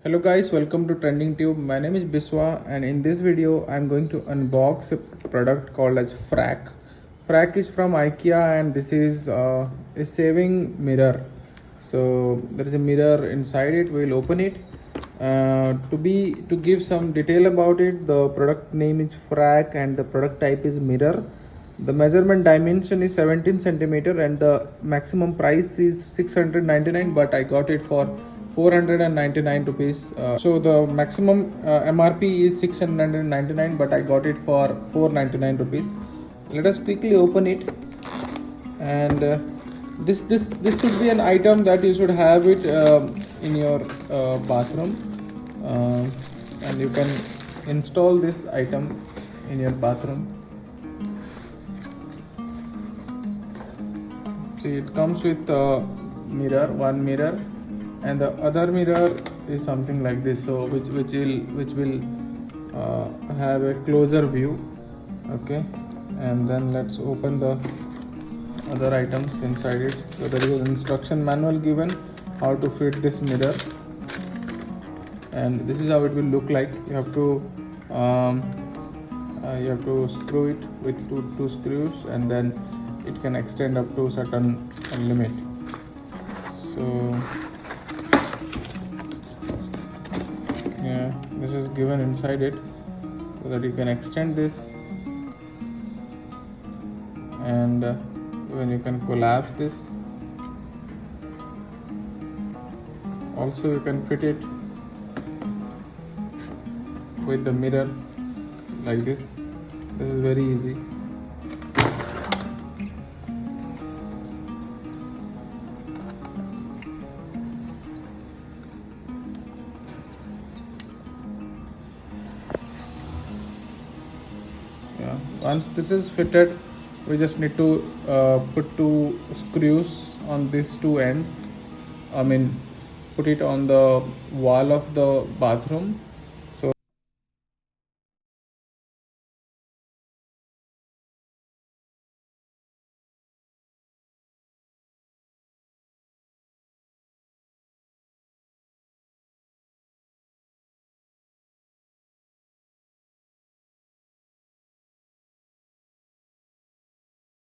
Hello guys, welcome to Trending Tube. My name is Biswa and in this video I'm going to unbox a product called as Frack. Frack is from IKEA and this is a saving mirror. So there is a mirror inside it. We'll open it. To give some detail about it, the product name is Frack and the product type is mirror. The measurement dimension is 17 centimeter and the maximum price is 699, but I got it for 499 rupees. So the maximum MRP is 699, but I got it for 499 rupees. Let us quickly open it. And this should be an item that you should have it in your bathroom, and you can install this item in your bathroom. See, it comes with one mirror, and the other mirror is something like this. So which will have a closer view. Okay, and then let's open the other items inside it. So there is an instruction manual given how to fit this mirror, and this is how it will look like. You have to screw it with two screws, and then it can extend up to certain limit. So yeah, this is given inside it so that you can extend this, and when you can collapse this. Also you can fit it with the mirror like this. This is very easy. Yeah, once this is fitted, we just need to put two screws on these two ends. Put it on the wall of the bathroom,